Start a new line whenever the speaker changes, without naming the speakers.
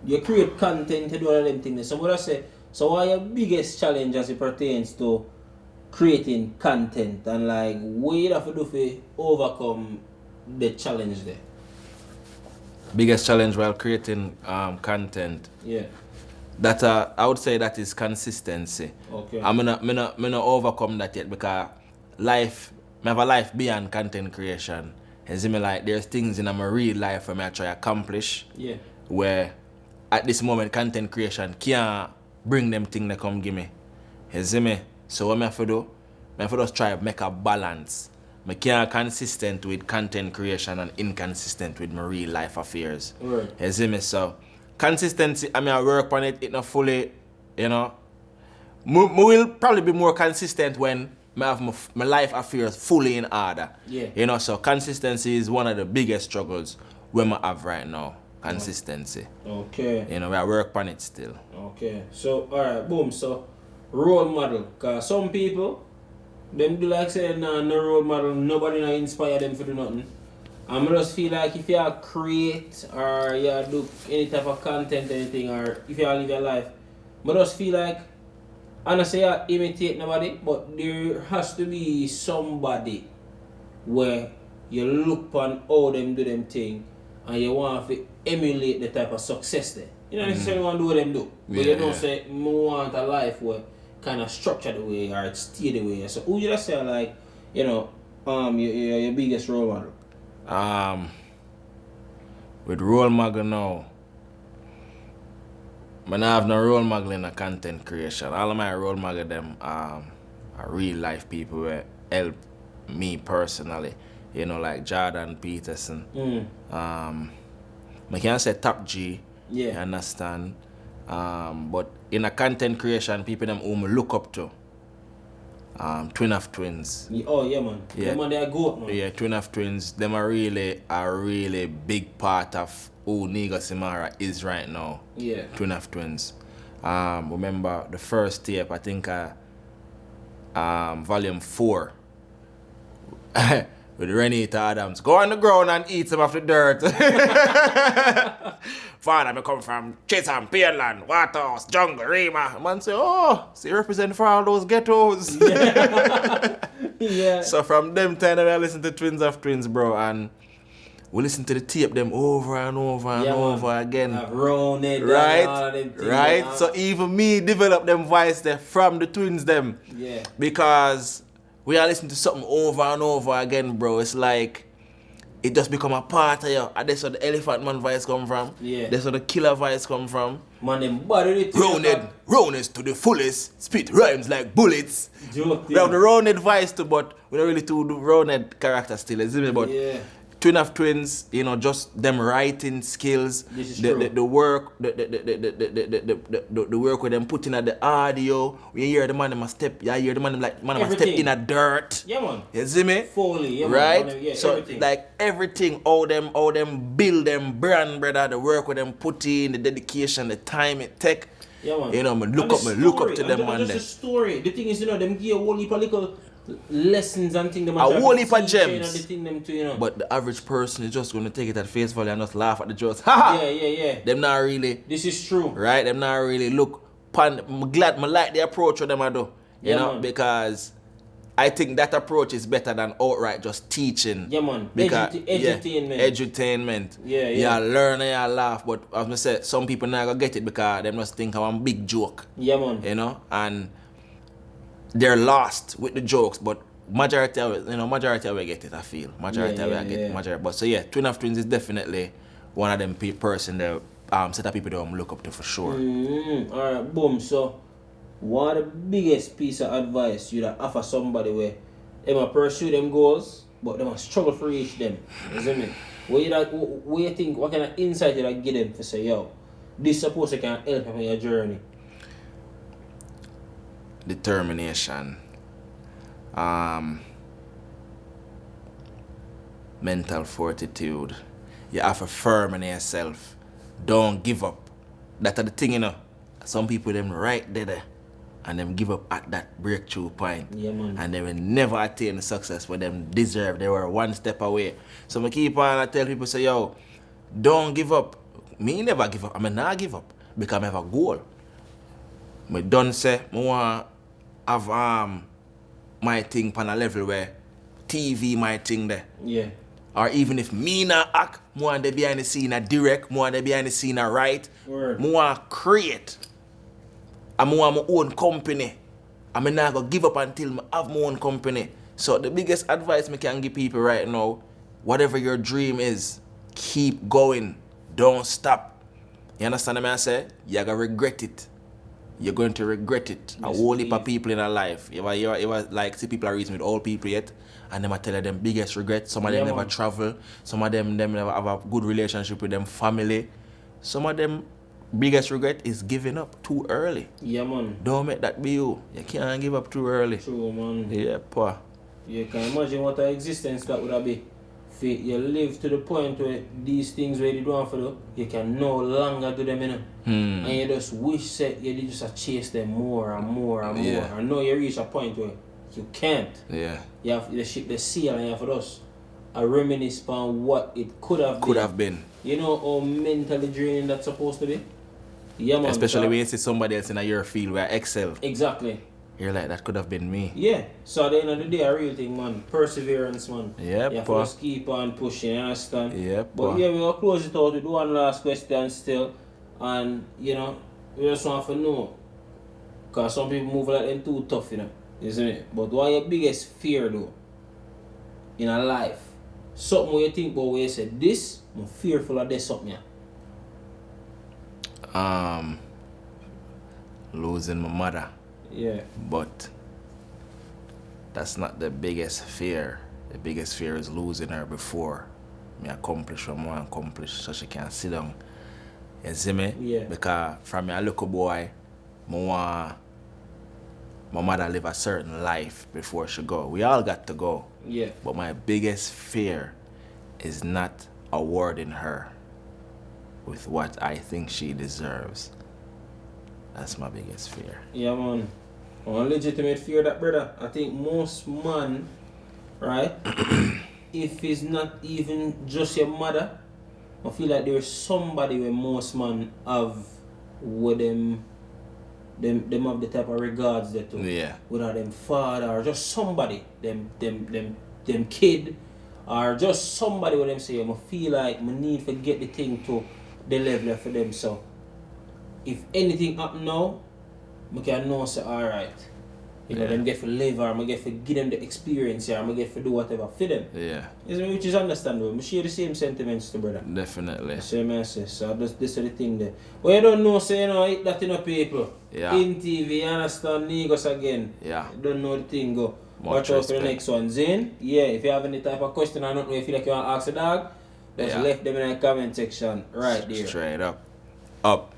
you create content to do all of them things. So what I say, so what are your biggest challenge as it pertains to creating content and like what you have to do to overcome the challenge there?
Biggest challenge while creating content.
Yeah.
That I would say that is consistency.
Okay.
I'm not overcome that yet because life, I have a life beyond content creation. You see me, like there's things in my real life where I try to accomplish.
Yeah.
Where at this moment content creation can't bring them things that come give me. You see me? So what I have to do? I have to just try to make a balance. I can't consistent with content creation and inconsistent with my real life affairs.
Right.
You see me? So consistency, I mean I work on it not fully, you know. I will probably be more consistent when I have my life affairs fully in order.
Yeah.
You know, so consistency is one of the biggest struggles we have right now. Consistency.
Okay.
You know, I work on it still.
Okay. So alright, boom. So role model. Cause some people them do like say no role model, nobody not inspire them to do nothing. I just feel like if you create or you do any type of content, anything, or if you live your life, I just feel like, I don't say you imitate nobody, but there has to be somebody where you look on how them do them thing and you want to emulate the type of success there. You don't necessarily want to do what them do, but you don't say, I want a life where kind of structured the way or it stay the way. So who you just say like, you know, your biggest role model?
With role model now, I don't have no role model in the content creation. All of my role model them are real life people who help me personally. You know, like Jordan Peterson. I can't say top G,
Yeah.
you understand? But in a content creation, people them whom I look up to. Twin of Twins.
Oh yeah man. Yeah man, they are goat man.
Yeah, Twin of Twins, them are really a really big part of who Negusimara is right now.
Yeah.
Twin of Twins. Remember the first tape, I think volume 4. With Renita Adams. Go on the ground and eat some of the dirt. Father, I come from Chisholm, Pearland, Waterhouse, Jungle, Rima. Man say, oh, see, represent for all those ghettos.
Yeah.
So from them time I listen to Twins of Twins, bro, and we listen to the tape them over and over and over again. Right? So even me develop them voice there from the Twins them.
Yeah.
Because we are listening to something over and over again, bro. It's like it just become a part of you. And that's where the Elephant Man voice come from.
Yeah.
That's where the Killer voice come from.
Man, them body it.
Rounded to the fullest. Spit rhymes like bullets.
Joke.
We have the rounded voice too, but we don't really do rounded character still, isn't it? But
yeah.
Twin of Twins, you know, just them writing skills, the work, the work with them putting at the audio. You hear the man them a step, you hear the man them like man them a step in a dirt.
Yeah man.
You see me?
Foley, yeah
right?
Man. Yeah,
so
everything.
like everything, all them build them brand, brother, the work with them put in, the dedication, the time it take.
Yeah man.
You know, look up to them man.
Just a story. The thing is, you know, them give a whole heap of little lessons and things.
A whole heap of gems.
You know.
But the average person is just going to take it at face value and just laugh at the jokes.
Yeah.
Them not really.
This is true.
Right? Them not really look. I'm glad I like the approach of them I do. You know, man. Because I think that approach is better than outright just teaching.
Yeah, man.
Because,
edutainment.
Edutainment.
Yeah.
You learn and you laugh. But as I said, some people not going to get it because they just think I'm a big joke.
Yeah, man.
You know? And they're lost with the jokes, but majority of we get it, I feel. Majority get it. But so yeah, Twin of Twins is definitely one of them person that set of people that look up to for sure.
Alright, boom. So what the biggest piece of advice you'd offer somebody where they must pursue them goals, but they must struggle to reach them? You see me? What you think, what kind of insight you give them to say, yo, this supposed to can help you on your journey?
Determination, mental fortitude. You have to firm in yourself. Don't give up. That's the thing, you know. Some people them right there and them give up at that breakthrough point.
Yeah, man.
And they will never attain the success what them deserve. They were one step away. So I keep on, I tell people, say, yo, don't give up. me never give up. I mean, not give up because I have a goal. I done say I want have my thing on a level where TV my thing there.
Yeah.
Or even if me not act, I want to behind the scene a direct, I want to behind the scene a write.
Word.
I want to create. I want my own company. I'm not going to give up until I have my own company. So the biggest advice I can give people right now, whatever your dream is, keep going. Don't stop. You understand what I say? You're going to regret it. You're going to regret it.
Yes,
a whole heap of people in our life. You ever like see people are reason with old people yet, and them I tell them biggest regret. Some of them never travel. Some of them never have a good relationship with them family. Some of them biggest regret is giving up too early.
Yeah, man.
Don't make that be you. You can't give up too early.
True, man.
Yeah, poor.
You can imagine what an existence that would have been. If you live to the point where these things where you don't for do, you can no longer do them, you know. And you just wish that you just chase them more and more and more. And now you reach a point where you can't.
Yeah.
You have to ship the seal and you have to just reminisce on what it could have been. You know how mentally draining that's supposed to be? Yeah, man.
Especially when you see somebody else in your field where excel.
Exactly.
You're like, that could have been me.
Yeah. So at the end of the day, a real thing, man. Perseverance, man.
Yeah,
you have to just keep on pushing, you understand?
Yeah,
but yeah, we'll close it out with one last question still. And, you know, we just want to know. Because some people move like them too tough, you know. Isn't it? But what your biggest fear, though, in a life? Something where you think about where you say, this, I'm fearful of this something,
yeah. Losing my mother.
Yeah.
But that's not the biggest fear. The biggest fear is losing her before me accomplish what I want to accomplish so she can sit down. You see me?
Yeah.
Because from a little boy, I want my mother live a certain life before she go. We all got to go.
Yeah.
But my biggest fear is not awarding her with what I think she deserves. That's my biggest fear.
Yeah, man. One legitimate fear that, brother. I think most man, right, if it's not even just your mother, I feel like there's somebody where most man have with them have the type of regards they do.
Yeah.
Whether them father or just somebody, them kid, or just somebody with them say, I feel like I need to get the thing to the level for them. So if anything happen now, I can know say alright. You know, them get to live or I get to give them the experience or I get to do whatever for them.
Yeah.
Which is understandable. I share the same sentiments to brother.
Definitely.
Same as say. So this is the thing there. But you don't know, say, you know, hit that in people.
Yeah.
In TV, you understand Negus again.
Yeah.
You don't know the thing go.
Much
Watch out for the
respect.
next one. Zane, yeah, if you have any type of question or not know, if you feel like you want to ask a dog, just left them in the comment section right there.
Straight up. Up.